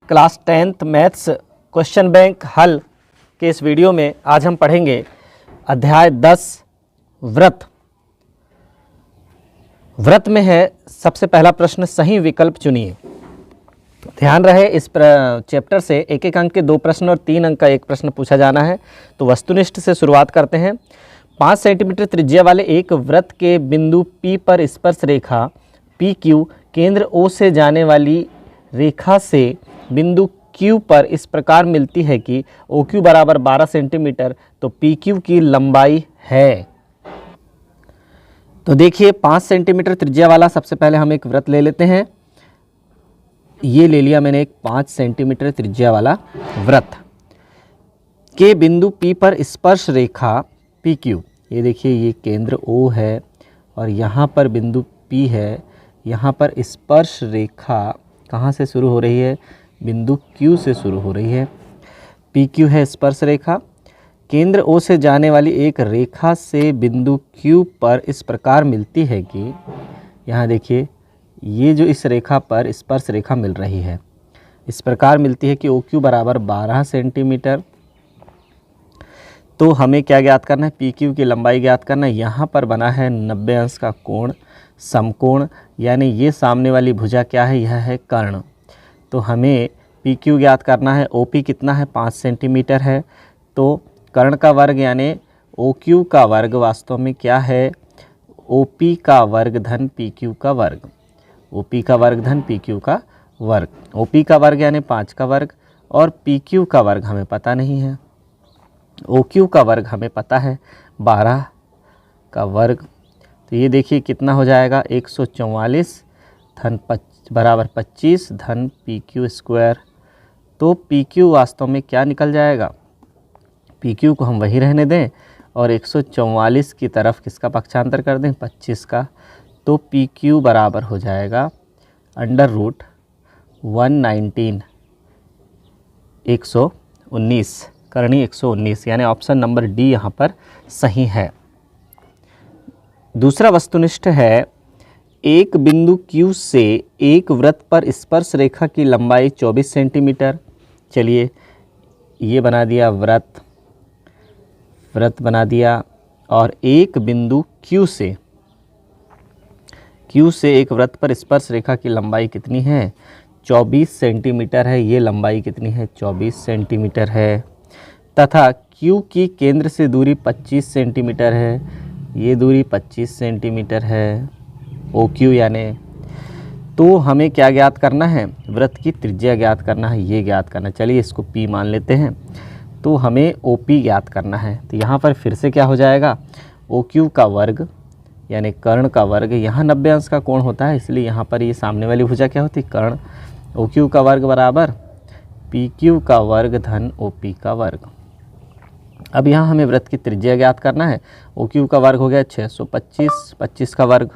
Class 10th maths question bank हल के इस वीडियो में आज हम पढ़ेंगे अध्याय 10 व्रत। व्रत में है सबसे पहला प्रश्न, सही विकल्प चुनिए। ध्यान रहे इस चैप्टर से एक एक अंक के 2 प्रश्न और 3 अंक का 1 प्रश्न पूछा जाना है। तो वस्तुनिष्ठ से शुरुआत करते हैं। 5 सेंटीमीटर त्रिज्या वाले एक वृत्त के बिंदु P पर स्पर्श रेखा PQ केंद्र O से जाने वाली रेखा से बिंदु Q पर इस प्रकार मिलती है कि OQ बराबर 12 सेंटीमीटर, तो PQ की लंबाई है। तो देखिए 5 सेंटीमीटर त्रिज्या वाला सबसे पहले हम एक वृत्त ले लेते हैं। ये ले लिया मैंने एक 5 सेंटीमीटर त्रिज्या वाला वृत्त के बिंदु P पर स्पर्श रेखा PQ, ये देखिए ये केंद्र O है और यहाँ पर बिंदु P है। यहाँ पर स्पर्श रेखा कहाँ से शुरू हो रही है? बिंदु Q से शुरू हो रही है। PQ है स्पर्श रेखा। केंद्र O से जाने वाली एक रेखा से बिंदु Q पर इस प्रकार मिलती है कि यहाँ देखिए ये जो इस रेखा पर स्पर्श रेखा मिल रही है, इस प्रकार मिलती है कि OQ बराबर 12 सेंटीमीटर। तो हमें क्या ज्ञात करना है? PQ की लंबाई ज्ञात करना है। यहाँ पर बना है 90 अंश का कोण, समकोण, यानी ये सामने वाली भुजा क्या है? यह है कर्ण। तो हमें PQ ज्ञात करना है। OP कितना है? 5 सेंटीमीटर है। तो कर्ण का वर्ग यानी OQ का वर्ग वास्तव में क्या है? OP का वर्ग धन PQ का वर्ग। OP का वर्ग धन PQ का वर्ग। OP का वर्ग यानी 5 का वर्ग और PQ का वर्ग हमें पता नहीं है। OQ का वर्ग हमें पता है 12 का वर्ग। तो ये देखिए कितना हो जाएगा? 144 धन बराबर 25 धन PQ स्क्वायर। तो PQ वास्तव में क्या निकल जाएगा? PQ को हम वही रहने दें और 144 की तरफ किसका पक्षांतर कर दें? 25 का। तो PQ बराबर हो जाएगा √119, 119 करणी 119, यानी ऑप्शन नंबर डी यहाँ पर सही है। दूसरा वस्तुनिष्ठ है, एक बिंदु Q से एक वृत्त पर स्पर्श रेखा की लंबाई 24 सेंटीमीटर। चलिए ये बना दिया वृत्त बना दिया और एक बिंदु Q से एक वृत्त पर स्पर्श रेखा की लंबाई कितनी है? 24 सेंटीमीटर है। ये लंबाई कितनी है? 24 सेंटीमीटर है। तथा Q की केंद्र से दूरी 25 सेंटीमीटर है। ये दूरी 25 सेंटीमीटर है OQ यानी। तो हमें क्या ज्ञात करना है? वृत्त की त्रिज्या ज्ञात करना है, ये ज्ञात करना। चलिए इसको P मान लेते हैं। तो हमें OP ज्ञात करना है। तो यहाँ पर फिर से क्या हो जाएगा? OQ का वर्ग यानी कर्ण का वर्ग। यहाँ 90 अंश का कोण होता है, इसलिए यहाँ पर ये सामने वाली भुजा क्या होती है? कर्ण। OQ का वर्ग बराबर PQ का वर्ग धन OP का वर्ग। अब यहाँ हमें वृत्त की त्रिज्या ज्ञात करना है। OQ का वर्ग हो गया 625, 25 का वर्ग,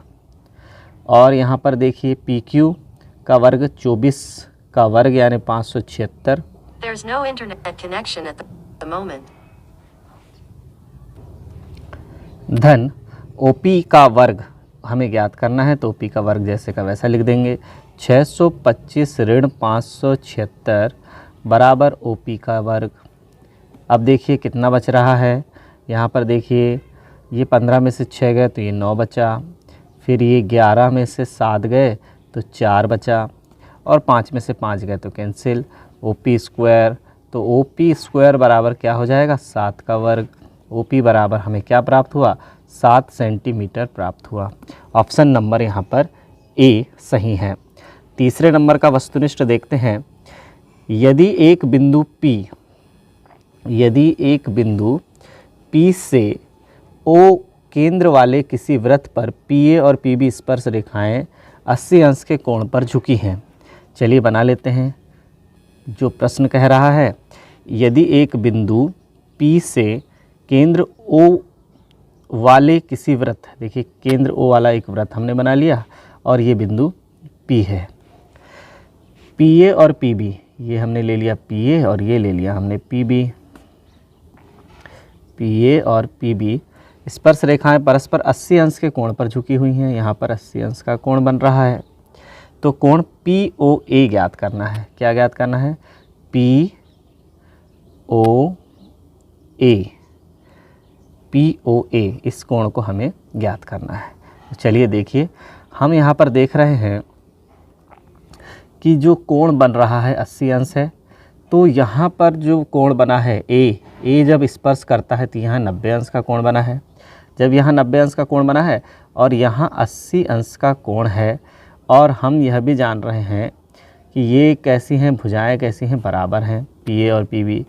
और यहाँ पर देखिए PQ का वर्ग 24 का वर्ग यानी 576 धन OP का वर्ग हमें ज्ञात करना है। तो OP का वर्ग जैसे का वैसा लिख देंगे। 625 ऋण 576 बराबर OP का वर्ग। अब देखिए कितना बच रहा है। यहाँ पर देखिए ये 15 में से 6 गए तो ये 9 बचा, फिर ये 11 में से 7 गए तो 4 बचा, और 5 में से 5 गए तो कैंसिल। OP स्क्वायर, तो OP स्क्वायर बराबर क्या हो जाएगा? 7 का वर्ग। OP बराबर हमें क्या प्राप्त हुआ? 7 सेंटीमीटर प्राप्त हुआ। ऑप्शन नंबर यहाँ पर A सही है। तीसरे नंबर का वस्तुनिष्ठ देखते हैं। यदि एक बिंदु P से O केंद्र वाले किसी वृत्त पर PA और PB स्पर्श रेखाएं 80 अंश के कोण पर झुकी हैं। चलिए बना लेते हैं। जो प्रश्न कह रहा है, यदि एक बिंदु P से केंद्र O वाले किसी वृत्त, देखिए केंद्र O वाला एक वृत्त हमने बना लिया और ये बिंदु P है। PA और PB, ये हमने ले लिया PA और ये ले लिया हमने PB। PA और PB स्पर्श रेखाएं परस्पर 80 अंश के कोण पर झुकी हुई हैं। यहाँ पर 80 अंश का कोण बन रहा है। तो कोण POA ज्ञात करना है। क्या ज्ञात करना है? POA, इस कोण को हमें ज्ञात करना है। तो चलिए देखिए, हम यहाँ पर देख रहे हैं कि जो कोण बन रहा है 80 अंश है। तो यहाँ पर जो कोण बना है ए जब स्पर्श करता है तो यहाँ 90 अंश का कोण बना है। जब यहाँ 90 अंश का कोण बना है और यहाँ 80 अंश का कोण है, और हम यह भी जान रहे हैं कि ये कैसी हैं भुजाएं, कैसी हैं, बराबर हैं, PA और PB।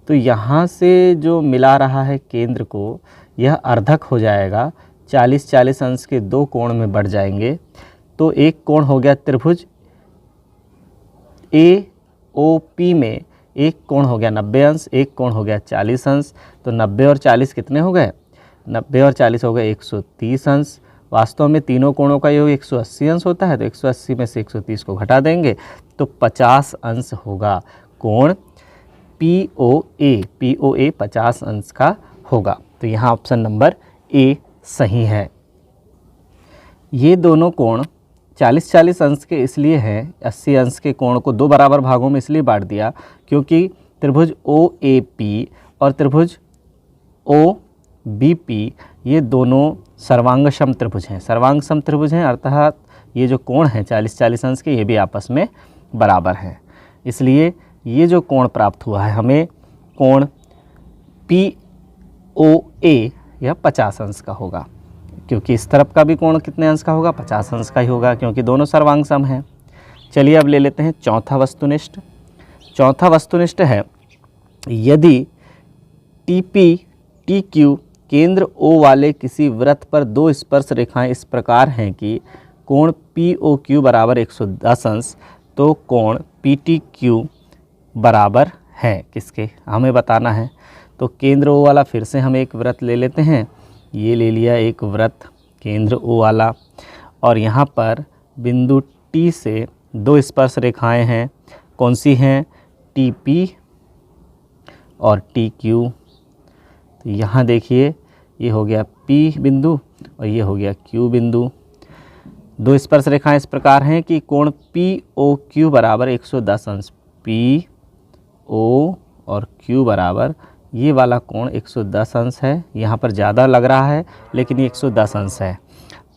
तो यहाँ से जो मिला रहा है केंद्र को, यह अर्धक हो जाएगा, 40-40 अंश के दो कोण में बढ़ जाएंगे। तो एक कोण हो गया त्रिभुज AOP में, एक कोण हो गया 90 अंश, एक कोण हो गया 40 अंश। तो 90 और 40 कितने हो गए? 90 और 40 हो गए 130 अंश। वास्तव में तीनों कोणों का योग 180 अंश होता है, तो 180 में से 130 को घटा देंगे तो 50 अंश होगा कोण POA 50 अंश का होगा। तो यहाँ ऑप्शन नंबर A सही है। ये दोनों कोण 40-40 अंश के इसलिए हैं, 80 अंश के कोण को दो बराबर भागों में इसलिए बांट दिया क्योंकि त्रिभुज OAP और त्रिभुज OBP ये दोनों सर्वांग सम त्रिभुज हैं। सर्वांग सम त्रिभुज हैं अर्थात ये जो कोण हैं 40-40 अंश के, ये भी आपस में बराबर हैं। इसलिए ये जो कोण प्राप्त हुआ है हमें, कोण POA यह 50 अंश का होगा, क्योंकि इस तरफ का भी कोण कितने अंश का होगा? 50 अंश का ही होगा, क्योंकि दोनों सर्वांग सम हैं। चलिए अब ले लेते हैं चौथा वस्तुनिष्ठ। चौथा वस्तुनिष्ठ है, यदि TP TQ केंद्र O वाले किसी वृत्त पर दो स्पर्श रेखाएं इस प्रकार हैं कि कोण POQ बराबर 110 अंश, तो कोण PTQ बराबर है किसके, हमें बताना है। तो केंद्र O वाला फिर से हम एक वृत्त ले लेते हैं। ये ले लिया एक वृत्त केंद्र O वाला, और यहाँ पर बिंदु T से दो स्पर्श रेखाएं हैं। कौन सी हैं? TP और TQ। तो यहाँ देखिए, ये हो गया P बिंदु और ये हो गया Q बिंदु। दो स्पर्श रेखाएं इस प्रकार हैं कि कोण POQ बराबर 110 अंश, PO और Q बराबर, ये वाला कोण 110 अंश है। यहाँ पर ज़्यादा लग रहा है लेकिन ये 110 अंश है।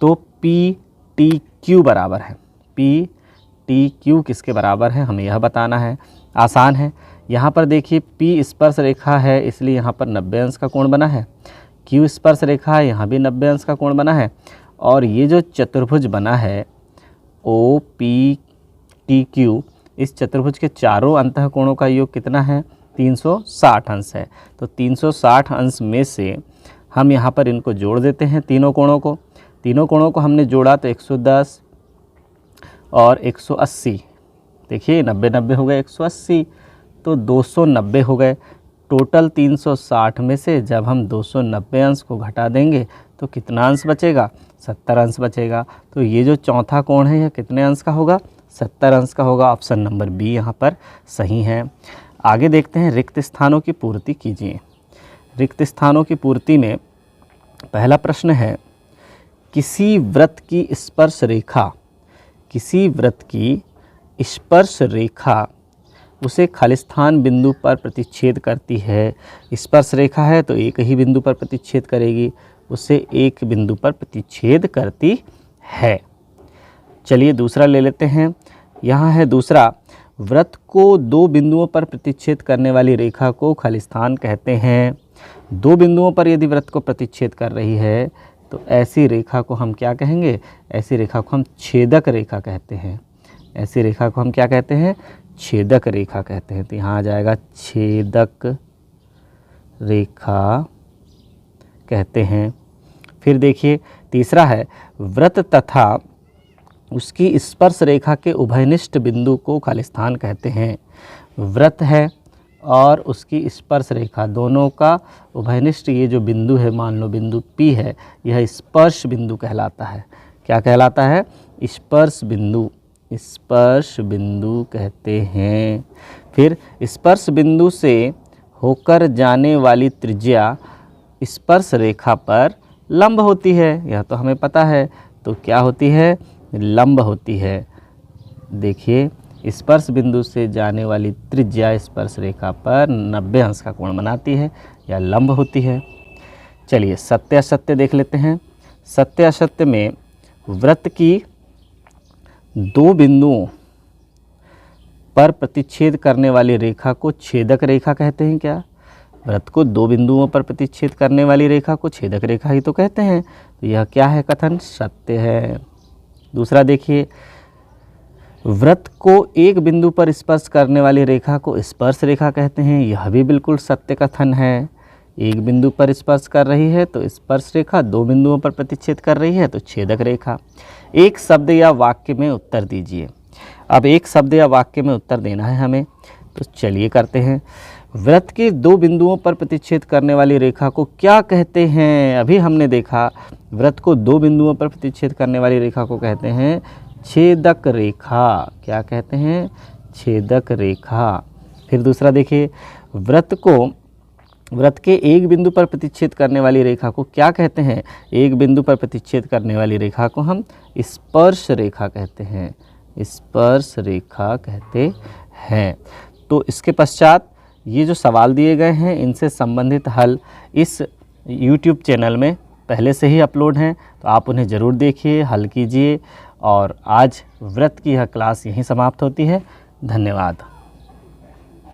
तो PTQ बराबर है, PTQ किसके बराबर है हमें यह बताना है। आसान है। यहाँ पर देखिए P स्पर्श रेखा है इसलिए यहाँ पर 90 अंश का कोण बना है, Q स्पर्श रेखा है यहाँ भी 90 अंश का कोण बना है, और ये जो चतुर्भुज बना है OPTQ, इस चतुर्भुज के चारों अंतः कोणों का योग कितना है? 360 अंश है। तो 360 अंश में से हम यहाँ पर इनको जोड़ देते हैं, तीनों कोणों को। तीनों कोणों को हमने जोड़ा तो 110 और 180, देखिए 90-90 हो गए 180, तो 290 हो गए। टोटल 360 में से जब हम 290 अंश को घटा देंगे तो कितना अंश बचेगा? 70 अंश बचेगा। तो ये जो चौथा कोण है यह कितने अंश का होगा? 70 अंश का होगा। ऑप्शन नंबर B यहाँ पर सही है। आगे देखते हैं, रिक्त स्थानों की पूर्ति कीजिए। रिक्त स्थानों की पूर्ति में पहला प्रश्न है, किसी वृत्त की स्पर्श रेखा, किसी वृत्त की स्पर्श रेखा उसे खालिस्थान बिंदु पर प्रतिच्छेद करती है। स्पर्श रेखा है तो एक ही बिंदु पर प्रतिच्छेद करेगी, उसे एक बिंदु पर प्रतिच्छेद करती है। चलिए दूसरा ले लेते हैं। यहाँ है दूसरा, वृत्त को दो बिंदुओं पर प्रतिच्छेद करने वाली रेखा को खालिस्थान कहते हैं। दो बिंदुओं पर यदि वृत्त को प्रतिच्छेद कर रही है तो ऐसी रेखा को हम क्या कहेंगे? ऐसी रेखा को हम छेदक रेखा कहते हैं। ऐसी रेखा को हम क्या कहते हैं? छेदक रेखा कहते हैं। तो यहाँ आ जाएगा छेदक रेखा कहते हैं। फिर देखिए तीसरा है, वृत्त तथा उसकी स्पर्श रेखा के उभयनिष्ठ बिंदु को खालिस्थान कहते हैं। वृत्त है और उसकी स्पर्श रेखा दोनों का उभयनिष्ठ ये जो बिंदु है, मान लो बिंदु P है, यह स्पर्श बिंदु कहलाता है। क्या कहलाता है? स्पर्श बिंदु। स्पर्श बिंदु कहते हैं। फिर स्पर्श बिंदु से होकर जाने वाली त्रिज्या स्पर्श रेखा पर लंब होती है, यह तो हमें पता है। तो क्या होती है? लंब होती है। देखिए स्पर्श बिंदु से जाने वाली त्रिज्या स्पर्श रेखा पर 90 अंश का कोण बनाती है या लंब होती है। चलिए सत्य असत्य देख लेते हैं। सत्य असत्य में वृत्त की दो बिंदुओं पर प्रतिच्छेद करने वाली रेखा को छेदक रेखा कहते हैं क्या? वृत्त को दो बिंदुओं पर प्रतिच्छेद करने वाली रेखा को छेदक रेखा ही तो कहते हैं। तो यह क्या है कथन? सत्य है। दूसरा देखिए, वृत्त को एक बिंदु पर स्पर्श करने वाली रेखा को स्पर्श रेखा कहते हैं। यह भी बिल्कुल सत्य कथन है। एक बिंदु पर स्पर्श कर रही है तो स्पर्श रेखा, दो बिंदुओं पर प्रतिच्छेद कर रही है तो छेदक रेखा। एक शब्द या वाक्य में उत्तर दीजिए। अब एक शब्द या वाक्य में उत्तर देना है हमें, तो चलिए करते हैं। वृत्त के दो बिंदुओं पर प्रतिच्छेद करने वाली रेखा को क्या कहते हैं? अभी हमने देखा वृत्त को दो बिंदुओं पर प्रतिच्छेद करने वाली रेखा को कहते हैं छेदक रेखा। क्या कहते हैं? छेदक रेखा। फिर दूसरा देखिए, वृत्त के एक बिंदु पर प्रतिच्छेद करने वाली रेखा को क्या कहते हैं? एक बिंदु पर प्रतिच्छेद करने वाली रेखा को हम स्पर्श रेखा कहते हैं। स्पर्श रेखा कहते हैं। तो इसके पश्चात ये जो सवाल दिए गए हैं इनसे संबंधित हल इस YouTube चैनल में पहले से ही अपलोड हैं, तो आप उन्हें ज़रूर देखिए, हल कीजिए। और आज वृत्त की यह क्लास यहीं समाप्त होती है। धन्यवाद।